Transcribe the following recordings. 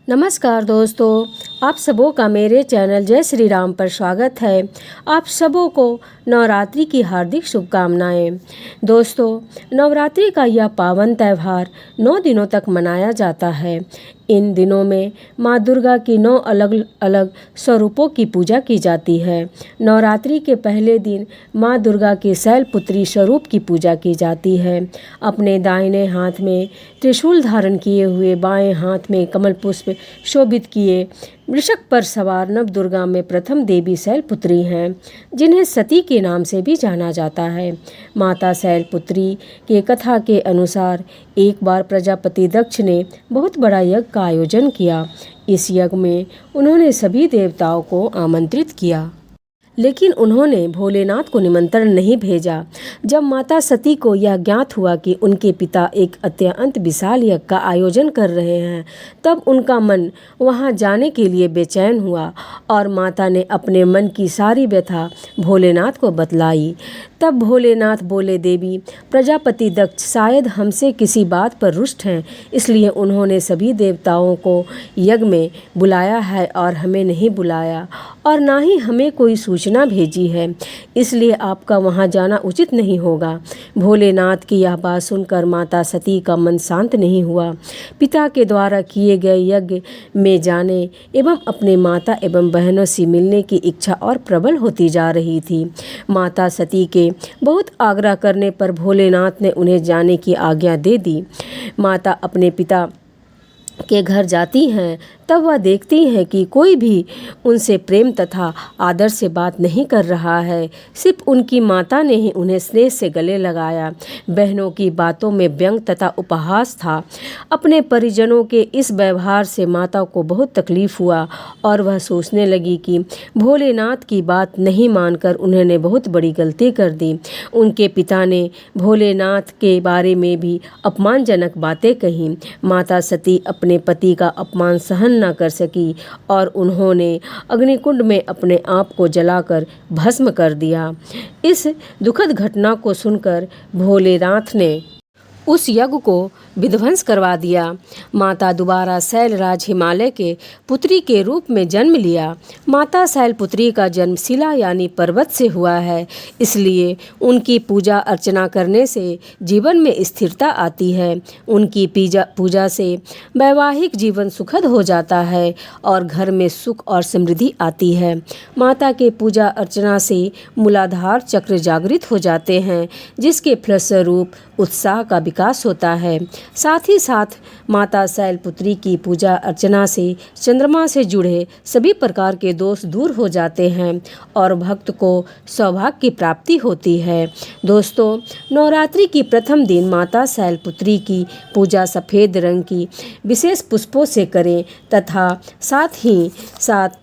नमस्कार दोस्तों, आप सबों का मेरे चैनल जय श्री राम पर स्वागत है। आप सबों को नवरात्रि की हार्दिक शुभकामनाएं। दोस्तों, नवरात्रि का यह पावन त्यौहार 9 दिनों तक मनाया जाता है। इन दिनों में माँ दुर्गा की 9 अलग अलग स्वरूपों की पूजा की जाती है। नवरात्रि के पहले दिन माँ दुर्गा के शैलपुत्री स्वरूप की पूजा की जाती है। अपने दाहिने हाथ में त्रिशूल धारण किए हुए, बाएं हाथ में कमल पुष्प शोभित किए वृषभ पर सवार नव दुर्गा में प्रथम देवी शैलपुत्री हैं, जिन्हें सती के नाम से भी जाना जाता है। माता शैलपुत्री के कथा के अनुसार एक बार प्रजापति दक्ष ने बहुत बड़ा यज्ञ का आयोजन किया। इस यज्ञ में उन्होंने सभी देवताओं को आमंत्रित किया, लेकिन उन्होंने भोलेनाथ को निमंत्रण नहीं भेजा। जब माता सती को यह ज्ञात हुआ कि उनके पिता एक अत्यंत विशाल यज्ञ का आयोजन कर रहे हैं, तब उनका मन वहां जाने के लिए बेचैन हुआ और माता ने अपने मन की सारी व्यथा भोलेनाथ को बतलाई। तब भोलेनाथ बोले, देवी, प्रजापति दक्ष शायद हमसे किसी बात पर रुष्ट हैं, इसलिए उन्होंने सभी देवताओं को यज्ञ में बुलाया है और हमें नहीं बुलाया, और ना ही हमें कोई सूचना भेजी है, इसलिए आपका वहां जाना उचित नहीं होगा। भोलेनाथ की यह बात सुनकर माता सती का मन शांत नहीं हुआ। पिता के द्वारा किए गए यज्ञ में जाने एवं अपने माता एवं बहनों से मिलने की इच्छा और प्रबल होती जा रही थी। माता सती के बहुत आग्रह करने पर भोलेनाथ ने उन्हें जाने की आज्ञा दे दी। माता अपने पिता के घर जाती हैं, तब वह देखती हैं कि कोई भी उनसे प्रेम तथा आदर से बात नहीं कर रहा है। सिर्फ उनकी माता ने ही उन्हें स्नेह से गले लगाया। बहनों की बातों में व्यंग तथा उपहास था। अपने परिजनों के इस व्यवहार से माता को बहुत तकलीफ हुआ और वह सोचने लगी कि भोलेनाथ की बात नहीं मानकर उन्होंने बहुत बड़ी गलती कर दी। उनके पिता ने भोलेनाथ के बारे में भी अपमानजनक बातें कहीं। माता सती अपने पति का अपमान सहन न कर सकी और उन्होंने अग्निकुंड में अपने आप को जलाकर भस्म कर दिया। इस दुखद घटना को सुनकर भोलेनाथ ने उस यज्ञ को विध्वंस करवा दिया। माता दोबारा शैलराज हिमालय के पुत्री के रूप में जन्म लिया। माता शैलपुत्री का जन्म शिला यानी पर्वत से हुआ है, इसलिए उनकी पूजा अर्चना करने से जीवन में स्थिरता आती है। उनकी पूजा से वैवाहिक जीवन सुखद हो जाता है और घर में सुख और समृद्धि आती है। माता के पूजा अर्चना से मूलाधार चक्र जागृत हो जाते हैं, जिसके फलस्वरूप उत्साह का विकास होता है। साथ ही साथ माता शैलपुत्री की पूजा अर्चना से चंद्रमा से जुड़े सभी प्रकार के दोष दूर हो जाते हैं और भक्त को सौभाग्य की प्राप्ति होती है। दोस्तों, नवरात्रि की प्रथम दिन माता शैलपुत्री की पूजा सफ़ेद रंग की विशेष पुष्पों से करें तथा साथ ही साथ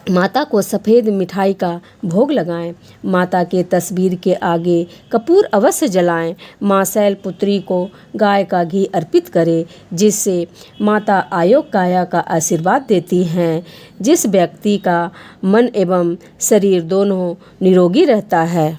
माता को सफ़ेद मिठाई का भोग लगाएं। माता के तस्वीर के आगे कपूर अवश्य जलाएं। माँ शैलपुत्री को गाय का घी अर्पित करें, जिससे माता आयोग काया का आशीर्वाद देती हैं, जिस व्यक्ति का मन एवं शरीर दोनों निरोगी रहता है।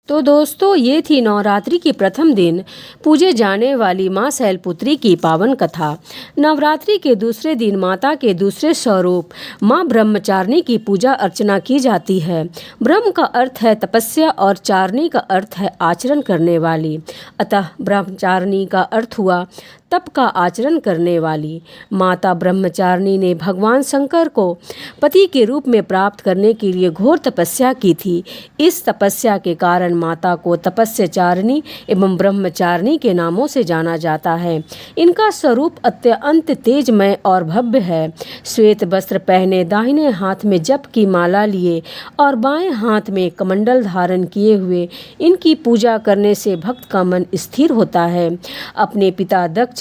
तो दोस्तों, ये थी नवरात्रि की प्रथम दिन पूजे जाने वाली माँ शैलपुत्री की पावन कथा। नवरात्रि के दूसरे दिन माता के दूसरे स्वरूप माँ ब्रह्मचारिणी की पूजा अर्चना की जाती है। ब्रह्म का अर्थ है तपस्या और चारिणी का अर्थ है आचरण करने वाली, अतः ब्रह्मचारिणी का अर्थ हुआ तप का आचरण करने वाली। माता ब्रह्मचारिणी ने भगवान शंकर को पति के रूप में प्राप्त करने के लिए घोर तपस्या की थी। इस तपस्या के कारण माता को तपस्याचारिणी एवं ब्रह्मचारिणी के नामों से जाना जाता है। इनका स्वरूप अत्यंत तेजमय और भव्य है। श्वेत वस्त्र पहने, दाहिने हाथ में जप की माला लिए और बाएं हाथ में कमंडल धारण किए हुए इनकी पूजा करने से भक्त का मन स्थिर होता है। अपने पिता दक्ष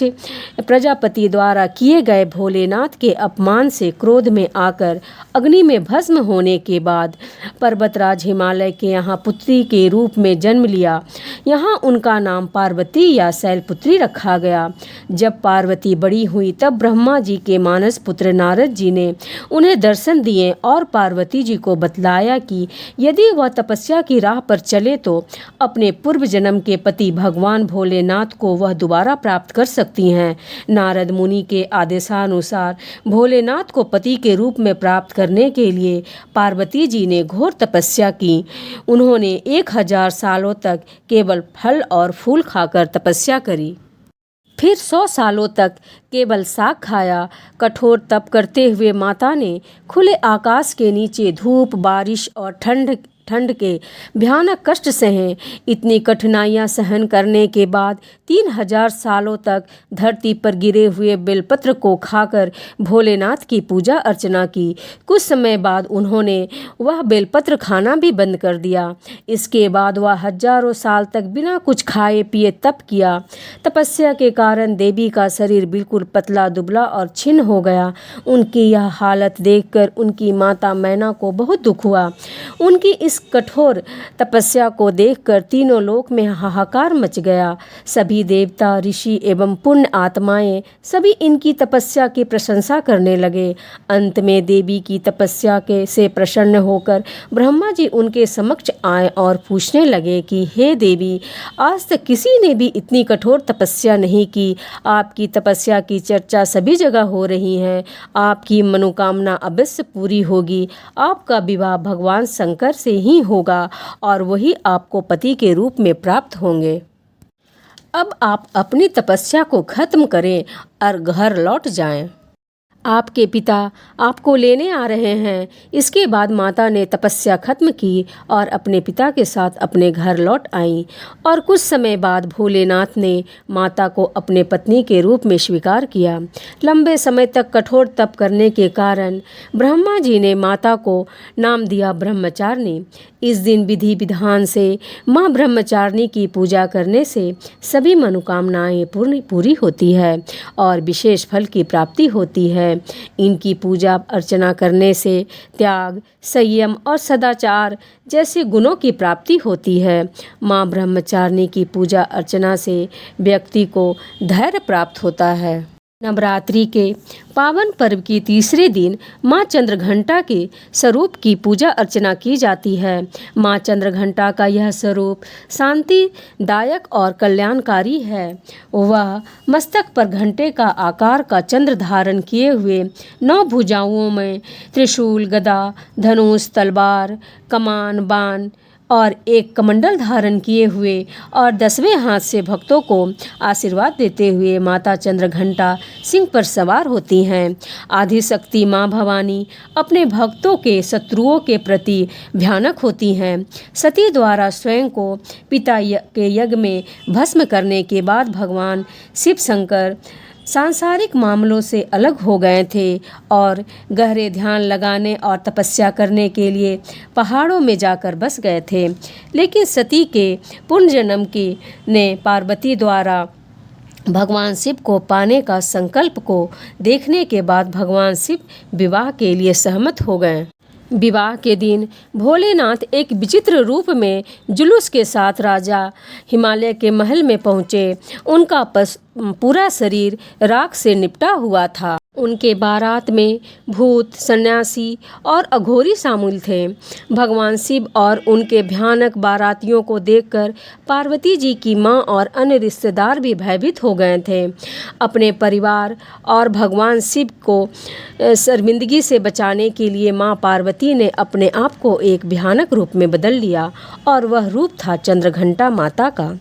प्रजापति द्वारा किए गए भोलेनाथ के अपमान से क्रोध में आकर अग्नि में भस्म होने के बाद पर्वतराज हिमालय के यहाँ पुत्री के रूप में जन्म लिया। यहाँ उनका नाम पार्वती या शैलपुत्री रखा गया। जब पार्वती बड़ी हुई तब ब्रह्मा जी के मानस पुत्र नारद जी ने उन्हें दर्शन दिए और पार्वती जी को बतलाया कि यदि वह तपस्या की राह पर चले तो अपने पूर्व जन्म के पति भगवान भोलेनाथ को वह दोबारा प्राप्त कर सकते सकती हैं। नारद मुनि के आदेशानुसार भोलेनाथ को पति के रूप में प्राप्त करने के लिए पार्वती जी ने घोर तपस्या की। उन्होंने 1000 सालों तक केवल फल और फूल खाकर तपस्या करी, फिर 100 सालों तक केवल साग खाया। कठोर तप करते हुए माता ने खुले आकाश के नीचे धूप, बारिश और ठंड के भयानक कष्ट सहे। इतनी कठिनाइयां सहन करने के बाद 3000 सालों तक धरती पर गिरे हुए बेलपत्र को खाकर भोलेनाथ की पूजा अर्चना की। कुछ समय बाद उन्होंने वह बेलपत्र खाना भी बंद कर दिया। इसके बाद वह हजारों साल तक बिना कुछ खाए पिए तप किया। तपस्या के कारण देवी का शरीर बिल्कुल पतला दुबला और छिन्न हो गया। उनकी यह हालत देखकर उनकी माता मैना को बहुत दुख हुआ। उनकी इस कठोर तपस्या को देखकर तीनों लोक में हाहाकार मच गया। सभी देवता, ऋषि एवं पुण्य आत्माएं सभी इनकी तपस्या की प्रशंसा करने लगे। अंत में देवी की तपस्या के से प्रसन्न होकर ब्रह्मा जी उनके समक्ष आए और पूछने लगे कि हे देवी, आज तक किसी ने भी इतनी कठोर तपस्या नहीं की। आपकी तपस्या की चर्चा सभी जगह हो रही है। आपकी मनोकामना अवश्य पूरी होगी। आपका विवाह भगवान शंकर से ही होगा और वही आपको पति के रूप में प्राप्त होंगे। अब आप अपनी तपस्या को खत्म करें और घर लौट जाएं। आपके पिता आपको लेने आ रहे हैं। इसके बाद माता ने तपस्या खत्म की और अपने पिता के साथ अपने घर लौट आई। और कुछ समय बाद भोलेनाथ ने माता को अपने पत्नी के रूप में स्वीकार किया। लंबे समय तक कठोर तप करने के कारण ब्रह्मा जी ने माता को नाम दिया ब्रह्मचारिणी। इस दिन विधि विधान से माँ ब्रह्मचारिणी की पूजा करने से सभी मनोकामनाएं पूरी होती है और विशेष फल की प्राप्ति होती है। इनकी पूजा अर्चना करने से त्याग, संयम और सदाचार जैसे गुणों की प्राप्ति होती है। माँ ब्रह्मचारिणी की पूजा अर्चना से व्यक्ति को धैर्य प्राप्त होता है। नवरात्रि के पावन पर्व की तीसरे दिन माँ चंद्रघंटा के स्वरूप की पूजा अर्चना की जाती है। माँ चंद्रघंटा का यह स्वरूप शांतिदायक और कल्याणकारी है। वह मस्तक पर घंटे का आकार का चंद्र धारण किए हुए 9 भुजाओं में त्रिशूल, गदा, धनुष, तलवार, कमान, बाण और एक कमंडल धारण किए हुए और 10वें हाथ से भक्तों को आशीर्वाद देते हुए माता चंद्रघंटा सिंह पर सवार होती हैं। आदिशक्ति माँ भवानी अपने भक्तों के शत्रुओं के प्रति भयानक होती हैं। सती द्वारा स्वयं को पिता के यज्ञ में भस्म करने के बाद भगवान शिव शंकर सांसारिक मामलों से अलग हो गए थे और गहरे ध्यान लगाने और तपस्या करने के लिए पहाड़ों में जाकर बस गए थे। लेकिन सती के पुनर्जन्म की ने पार्वती द्वारा भगवान शिव को पाने का संकल्प को देखने के बाद भगवान शिव विवाह के लिए सहमत हो गए। विवाह के दिन भोलेनाथ एक विचित्र रूप में जुलूस के साथ राजा हिमालय के महल में पहुँचे। उनका पूरा शरीर राख से निपटा हुआ था। उनके बारात में भूत, सन्यासी और अघोरी शामिल थे। भगवान शिव और उनके भयानक बारातियों को देखकर पार्वती जी की माँ और अन्य रिश्तेदार भी भयभीत हो गए थे। अपने परिवार और भगवान शिव को शर्मिंदगी से बचाने के लिए माँ पार्वती ने अपने आप को एक भयानक रूप में बदल लिया और वह रूप था चंद्रघंटा माता का।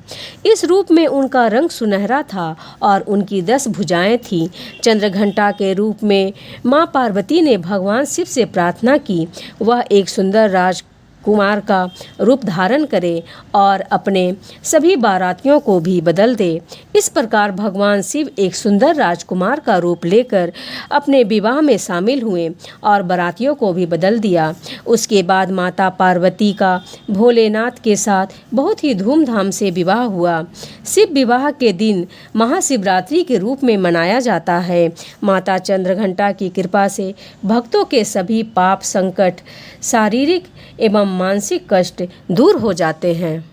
इस रूप में उनका रंग सुनहरा था और उनकी 10 भुजाएं थीं। चंद्रघंटा के रूप में माँ पार्वती ने भगवान शिव से प्रार्थना की वह एक सुंदर राजकुमार का रूप धारण करे और अपने सभी बारातियों को भी बदल दे। इस प्रकार भगवान शिव एक सुंदर राजकुमार का रूप लेकर अपने विवाह में शामिल हुए और बारातियों को भी बदल दिया। उसके बाद माता पार्वती का भोलेनाथ के साथ बहुत ही धूमधाम से विवाह हुआ। शिव विवाह के दिन महाशिवरात्रि के रूप में मनाया जाता है। माता चंद्रघंटा की कृपा से भक्तों के सभी पाप, संकट, शारीरिक एवं मानसिक कष्ट दूर हो जाते हैं।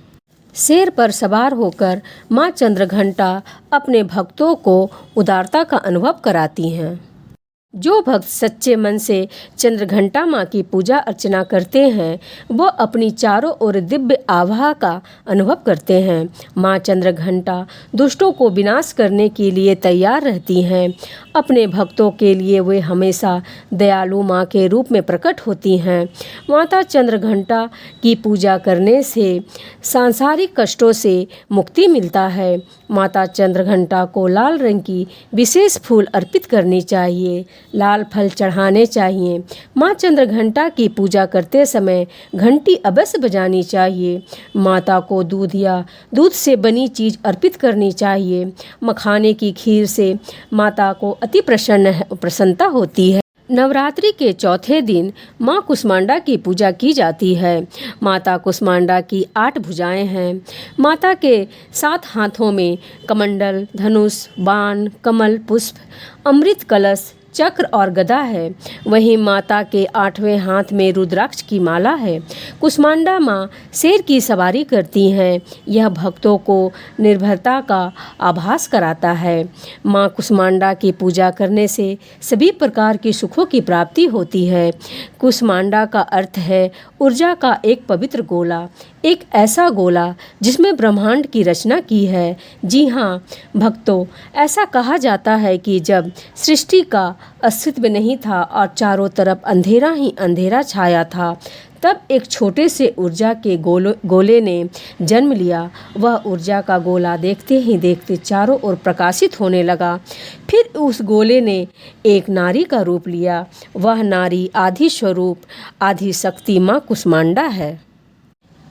शेर पर सवार होकर माँ चंद्रघंटा अपने भक्तों को उदारता का अनुभव कराती हैं। जो भक्त सच्चे मन से चंद्रघंटा माँ की पूजा अर्चना करते हैं वो अपनी चारों ओर दिव्य आभा का अनुभव करते हैं। माँ चंद्रघंटा दुष्टों को विनाश करने के लिए तैयार रहती हैं। अपने भक्तों के लिए वे हमेशा दयालु माँ के रूप में प्रकट होती हैं। माता चंद्रघंटा की पूजा करने से सांसारिक कष्टों से मुक्ति मिलता है। माता चंद्रघंटा को लाल रंग की विशेष फूल अर्पित करनी चाहिए, लाल फल चढ़ाने चाहिए। माँ चंद्रघंटा की पूजा करते समय घंटी अवश्य बजानी चाहिए। माता को दूध या दूध से बनी चीज़ अर्पित करनी चाहिए। मखाने की खीर से माता को अति प्रसन्नता होती है। नवरात्रि के चौथे दिन माँ कुष्मांडा की पूजा की जाती है। माता कुष्मांडा की 8 भुजाएं हैं। माता के 7 हाथों में कमंडल, धनुष, बाण, कमल पुष्प, अमृत कलश, चक्र और गदा है। वहीं माता के 8वें हाथ में रुद्राक्ष की माला है। कुष्मांडा माँ शेर की सवारी करती हैं। यह भक्तों को निर्भरता का आभास कराता है। माँ कुष्मांडा की पूजा करने से सभी प्रकार की सुखों की प्राप्ति होती है। कुष्मांडा का अर्थ है ऊर्जा का एक पवित्र गोला, एक ऐसा गोला जिसमें ब्रह्मांड की रचना की है। जी हाँ भक्तों, ऐसा कहा जाता है कि जब सृष्टि का अस्तित्व नहीं था और चारों तरफ अंधेरा ही अंधेरा छाया था, तब एक छोटे से ऊर्जा के गोले ने जन्म लिया। वह ऊर्जा का गोला देखते ही देखते चारों ओर प्रकाशित होने लगा। फिर उस गोले ने एक नारी का रूप लिया। वह नारी आदि स्वरूप, आदि शक्ति माँ कुष्मांडा है।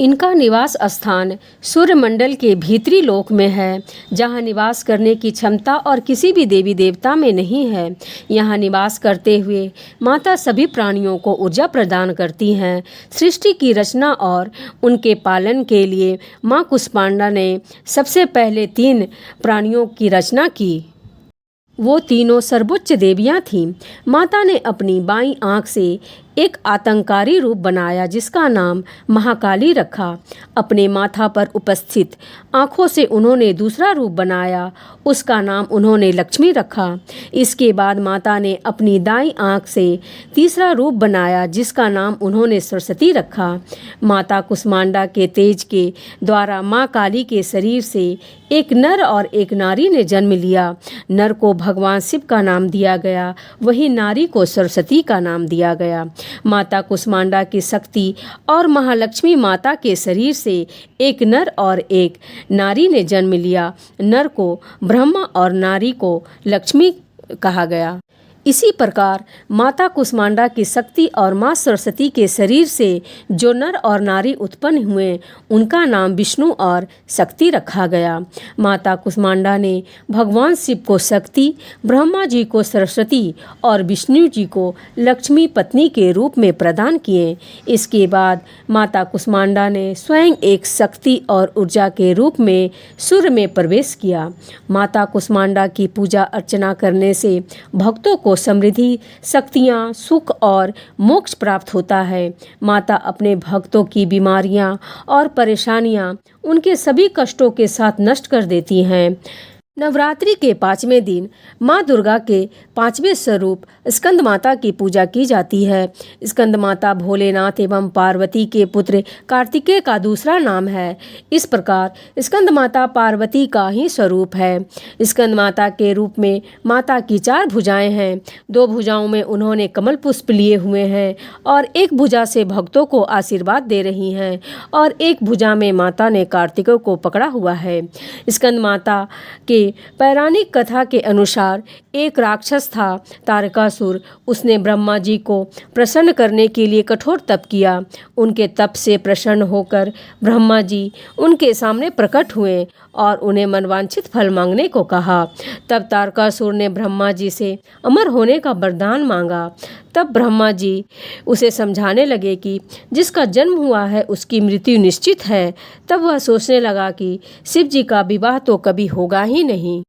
इनका निवास स्थान सूर्यमंडल के भीतरी लोक में है, जहाँ निवास करने की क्षमता और किसी भी देवी देवता में नहीं है। यहाँ निवास करते हुए माता सभी प्राणियों को ऊर्जा प्रदान करती हैं। सृष्टि की रचना और उनके पालन के लिए माँ कुष्मांडा ने सबसे पहले 3 प्राणियों की रचना की। वो तीनों सर्वोच्च देवियाँ थीं। माता ने अपनी बाईं आँख से एक आतंकारी रूप बनाया जिसका नाम महाकाली रखा। अपने माथा पर उपस्थित आँखों से उन्होंने दूसरा रूप बनाया, उसका नाम उन्होंने लक्ष्मी रखा। इसके बाद माता ने अपनी दाईं आँख से तीसरा रूप बनाया जिसका नाम उन्होंने सरस्वती रखा। माता कुष्मांडा के तेज के द्वारा माँ काली के शरीर से एक नर और एक नारी ने जन्म लिया। नर को भगवान शिव का नाम दिया गया, वहीं नारी को सरस्वती का नाम दिया गया। माता कुष्मांडा की शक्ति और महालक्ष्मी माता के शरीर से एक नर और एक नारी ने जन्म लिया। नर को ब्रह्मा और नारी को लक्ष्मी कहा गया। इसी प्रकार माता कुष्मांडा की शक्ति और माँ सरस्वती के शरीर से जो नर और नारी उत्पन्न हुए उनका नाम विष्णु और शक्ति रखा गया। माता कुष्मांडा ने भगवान शिव को शक्ति, ब्रह्मा जी को सरस्वती और विष्णु जी को लक्ष्मी पत्नी के रूप में प्रदान किए। इसके बाद माता कुष्मांडा ने स्वयं एक शक्ति और ऊर्जा के रूप में सूर्य में प्रवेश किया। माता कुष्मांडा की पूजा अर्चना करने से भक्तों को समृद्धि, शक्तियाँ, सुख और मोक्ष प्राप्त होता है। माता अपने भक्तों की बीमारियाँ और परेशानियाँ, उनके सभी कष्टों के साथ नष्ट कर देती हैं। नवरात्रि के 5वें दिन माँ दुर्गा के 5वें स्वरूप स्कंद माता की पूजा की जाती है। स्कंद माता भोलेनाथ एवं पार्वती के पुत्र कार्तिकेय का दूसरा नाम है। इस प्रकार स्कंद माता पार्वती का ही स्वरूप है। स्कंद माता के रूप में माता की 4 भुजाएं हैं। 2 भुजाओं में उन्होंने कमल पुष्प लिए हुए हैं और एक भुजा से भक्तों को आशीर्वाद दे रही हैं और एक भुजा में माता ने कार्तिकेय को पकड़ा हुआ है। स्कंद माता के पौराणिक कथा के अनुसार एक राक्षस था तारकासुर। उसने ब्रह्मा जी को प्रसन्न करने के लिए कठोर तप किया। उनके तप से प्रसन्न होकर ब्रह्मा जी उनके सामने प्रकट हुए और उन्हें मनवांछित फल मांगने को कहा। तब तारकासुर ने ब्रह्मा जी से अमर होने का वरदान मांगा। तब ब्रह्मा जी उसे समझाने लगे कि जिसका जन्म हुआ है उसकी मृत्यु निश्चित है। तब वह सोचने लगा कि शिव जी का विवाह तो कभी होगा ही नहीं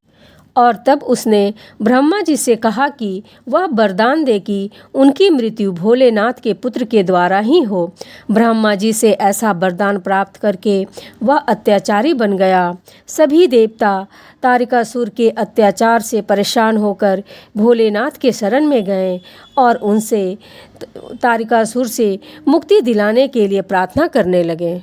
और तब उसने ब्रह्मा जी से कहा कि वह वरदान दे कि उनकी मृत्यु भोलेनाथ के पुत्र के द्वारा ही हो। ब्रह्मा जी से ऐसा वरदान प्राप्त करके वह अत्याचारी बन गया। सभी देवता तारकासुर के अत्याचार से परेशान होकर भोलेनाथ के शरण में गए और उनसे तारकासुर से मुक्ति दिलाने के लिए प्रार्थना करने लगे।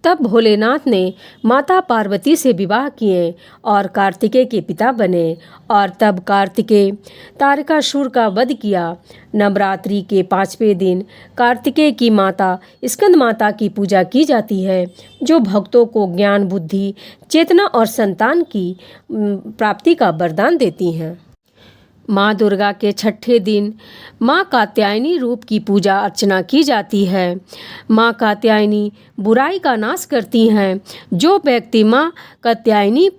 तब भोलेनाथ ने माता पार्वती से विवाह किए और कार्तिकेय के पिता बने और तब कार्तिकेय तारकासुर का वध किया। नवरात्रि के 5वें दिन कार्तिकेय की माता स्कंद माता की पूजा की जाती है, जो भक्तों को ज्ञान, बुद्धि, चेतना और संतान की प्राप्ति का वरदान देती हैं। माँ दुर्गा के 6ठे दिन माँ कात्यायनी रूप की पूजा अर्चना की जाती है। माँ कात्यायनी बुराई का नाश करती हैं। जो व्यक्ति माँ कात्यायनी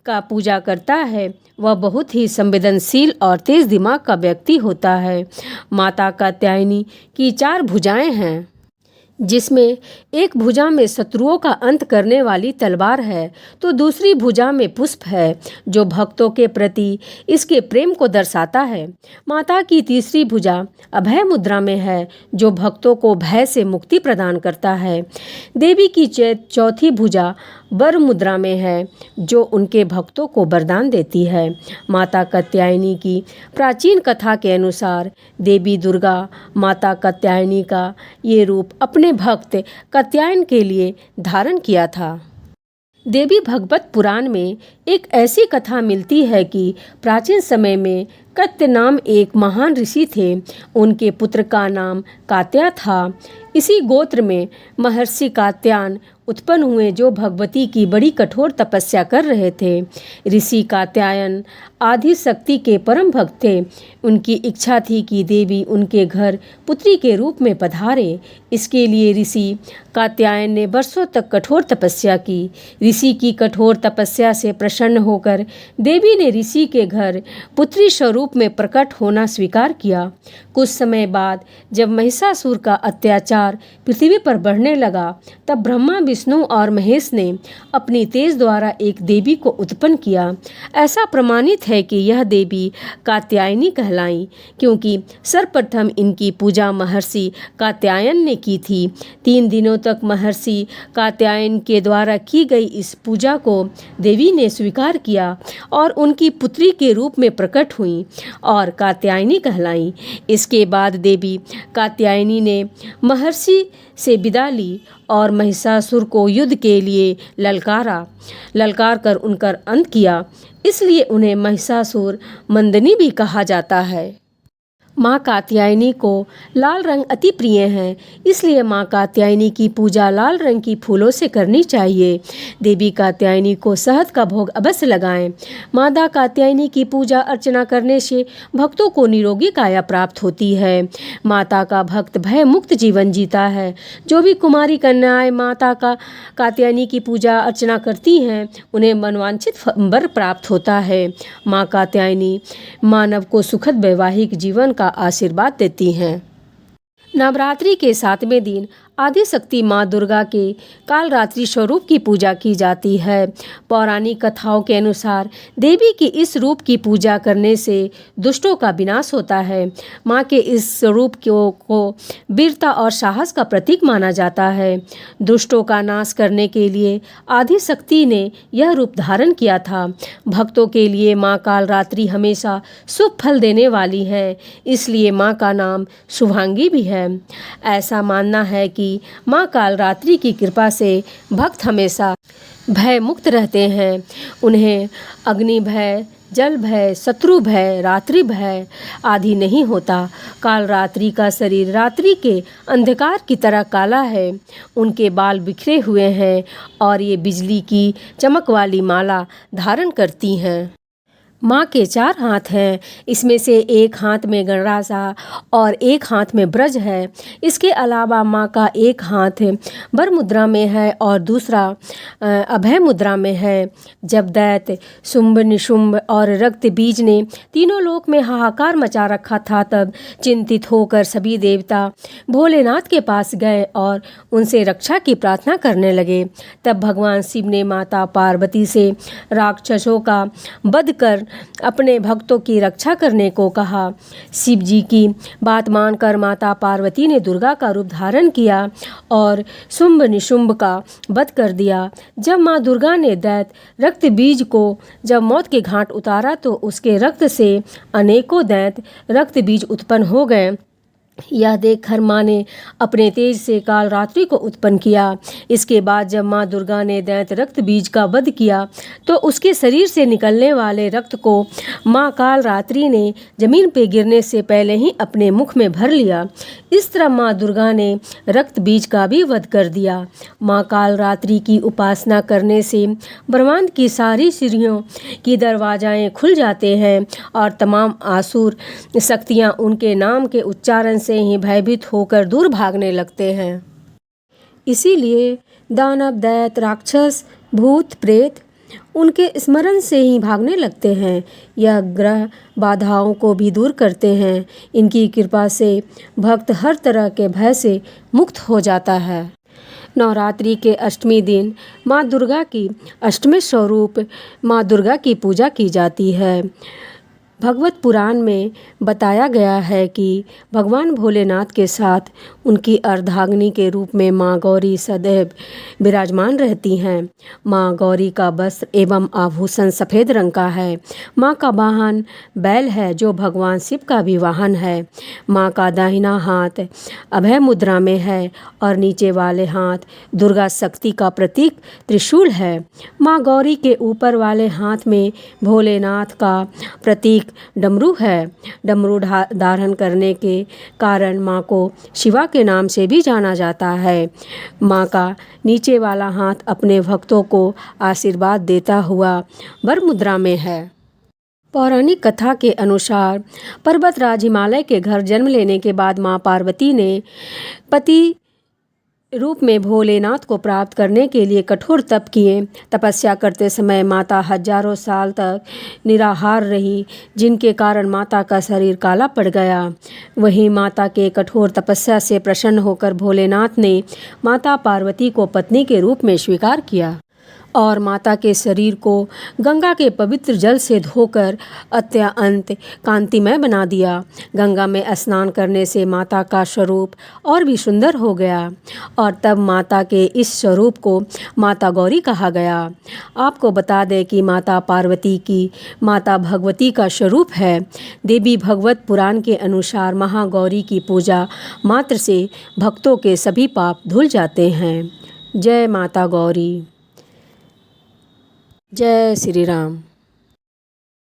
का पूजा करता है वह बहुत ही संवेदनशील और तेज दिमाग का व्यक्ति होता है। माता कात्यायनी की 4 भुजाएं हैं, जिसमें एक भुजा में शत्रुओं का अंत करने वाली तलवार है तो दूसरी भुजा में पुष्प है, जो भक्तों के प्रति इसके प्रेम को दर्शाता है। माता की तीसरी भुजा अभय मुद्रा में है, जो भक्तों को भय से मुक्ति प्रदान करता है। देवी की चौथी भुजा वर मुद्रा में है, जो उनके भक्तों को वरदान देती है। माता कात्यायनी की प्राचीन कथा के अनुसार देवी दुर्गा माता कात्यायनी का ये रूप अपने भक्त कात्यायन के लिए धारण किया था। देवी भागवत पुराण में एक ऐसी कथा मिलती है कि प्राचीन समय में कात्य नाम एक महान ऋषि थे। उनके पुत्र का नाम कात्या था। इसी गोत्र में महर्षि कात्यायन उत्पन्न हुए, जो भगवती की बड़ी कठोर तपस्या कर रहे थे। ऋषि कात्यायन आदि शक्ति के परम भक्त थे। उनकी इच्छा थी कि देवी उनके घर पुत्री के रूप में पधारे। इसके लिए ऋषि कात्यायन ने वर्षों तक कठोर तपस्या की। ऋषि की कठोर तपस्या से प्रसन्न होकर देवी ने ऋषि के घर पुत्री स्वरूप में प्रकट होना स्वीकार किया। कुछ समय बाद जब महिषासुर का अत्याचार पृथ्वी पर बढ़ने लगा, तब ब्रह्मा, विष्णु और महेश ने अपनी तेज द्वारा एक देवी को उत्पन्न किया। ऐसा प्रमाणित है कि यह देवी कात्यायनी कहलाई, क्योंकि सर्वप्रथम इनकी पूजा महर्षि कात्यायन ने की थी। 3 दिनों तक महर्षि कात्यायन के द्वारा की गई इस पूजा को देवी ने स्वीकार किया और उनकी पुत्री के रूप में प्रकट हुई और कात्यायनी कहलाई। इसके बाद देवी कात्यायनी ने महर्षि से विदा ली और महिषासुर को युद्ध के लिए ललकार कर उनका अंत किया। इसलिए उन्हें महिषासुर मंदनी भी कहा जाता है। माँ कात्यायनी को लाल रंग अति प्रिय है, इसलिए माँ कात्यायनी की पूजा लाल रंग की फूलों से करनी चाहिए। देवी कात्यायनी को शहद का भोग अवश्य लगाएं। माता कात्यायनी की पूजा अर्चना करने से भक्तों को निरोगी काया प्राप्त होती है। माता का भक्त भय मुक्त जीवन जीता है। जो भी कुमारी कन्याएं माता कात्यायनी की पूजा अर्चना करती हैं, उन्हें मनवांछित वर प्राप्त होता है। माँ कात्यायनी मानव को सुखद वैवाहिक जीवन का आशीर्वाद देती हैं। नवरात्रि के 7वें दिन आदिशक्ति माँ दुर्गा के कालरात्रि स्वरूप की पूजा की जाती है। पौराणिक कथाओं के अनुसार देवी के इस रूप की पूजा करने से दुष्टों का विनाश होता है। माँ के इस स्वरूप को वीरता और साहस का प्रतीक माना जाता है। दुष्टों का नाश करने के लिए आदिशक्ति ने यह रूप धारण किया था। भक्तों के लिए माँ कालरात्रि हमेशा शुभ फल देने वाली है, इसलिए माँ का नाम शुभांगी भी है। ऐसा मानना है कि माँ कालरात्रि की कृपा से भक्त हमेशा भय मुक्त रहते हैं। उन्हें अग्नि भय, जल भय, शत्रु भय, रात्रि भय आदि नहीं होता। कालरात्रि का शरीर रात्रि के अंधकार की तरह काला है। उनके बाल बिखरे हुए हैं और ये बिजली की चमक वाली माला धारण करती हैं। माँ के 4 हाथ हैं, इसमें से एक हाथ में गणरासा और एक हाथ में ब्रज है। इसके अलावा माँ का एक हाथ वर मुद्रा में है और दूसरा अभय मुद्रा में है। जब दैत्य शुंभ, निशुंभ और रक्त बीज ने तीनों लोक में हाहाकार मचा रखा था, तब चिंतित होकर सभी देवता भोलेनाथ के पास गए और उनसे रक्षा की प्रार्थना करने लगे। तब भगवान शिव ने माता पार्वती से राक्षसों का वध कर अपने भक्तों की रक्षा करने को कहा। शिव जी की बात मानकर माता पार्वती ने दुर्गा का रूप धारण किया और शुंभ निशुंभ का वध कर दिया। जब माँ दुर्गा ने दैत्य रक्त बीज को जब मौत के घाट उतारा तो उसके रक्त से अनेकों दैत्य रक्त बीज उत्पन्न हो गए। यह देखकर माँ ने अपने तेज से काल रात्रि को उत्पन्न किया। इसके बाद जब माँ दुर्गा ने दैत्य रक्त बीज का वध किया तो उसके शरीर से निकलने वाले रक्त को माँ काल रात्रि ने जमीन पर गिरने से पहले ही अपने मुख में भर लिया। इस तरह माँ दुर्गा ने रक्त बीज का भी वध कर दिया। माँ काल रात्रि की उपासना करने से ब्रह्मांड की सारी सीढ़ियों की दरवाजाएं खुल जाते हैं और तमाम आसुर शक्तियाँ उनके नाम के उच्चारण से ही भयभीत होकर दूर भागने लगते हैं। इसीलिए दानव दैत्य राक्षस भूत प्रेत उनके स्मरण से ही भागने लगते हैं। यह ग्रह बाधाओं को भी दूर करते हैं। इनकी कृपा से भक्त हर तरह के भय से मुक्त हो जाता है। नवरात्रि के अष्टमी दिन माँ दुर्गा की अष्टमी स्वरूप माँ दुर्गा की पूजा की जाती है। भगवत पुराण में बताया गया है कि भगवान भोलेनाथ के साथ उनकी अर्धांगिनी के रूप में माँ गौरी सदैव विराजमान रहती हैं। माँ गौरी का वस्त्र एवं आभूषण सफ़ेद रंग का है। माँ का वाहन बैल है जो भगवान शिव का भी वाहन है। माँ का दाहिना हाथ अभय मुद्रा में है और नीचे वाले हाथ दुर्गा शक्ति का प्रतीक त्रिशूल है। माँ गौरी के ऊपर वाले हाथ में भोलेनाथ का प्रतीक डमरू है। डमरू धारण करने के कारण माँ को शिवा के नाम से भी जाना जाता है। माँ का नीचे वाला हाथ अपने भक्तों को आशीर्वाद देता हुआ वर मुद्रा में है। पौराणिक कथा के अनुसार पर्वतराज हिमालय के घर जन्म लेने के बाद माँ पार्वती ने पति रूप में भोलेनाथ को प्राप्त करने के लिए कठोर तप किए। तपस्या करते समय माता हजारों साल तक निराहार रही, जिनके कारण माता का शरीर काला पड़ गया। वहीं माता के कठोर तपस्या से प्रसन्न होकर भोलेनाथ ने माता पार्वती को पत्नी के रूप में स्वीकार किया और माता के शरीर को गंगा के पवित्र जल से धोकर अत्यंत कांतिमय बना दिया। गंगा में स्नान करने से माता का स्वरूप और भी सुंदर हो गया और तब माता के इस स्वरूप को माता गौरी कहा गया। आपको बता दें कि माता पार्वती की माता भगवती का स्वरूप है। देवी भगवत पुराण के अनुसार महागौरी की पूजा मात्र से भक्तों के सभी पाप धुल जाते हैं। जय माता गौरी। जय श्री राम।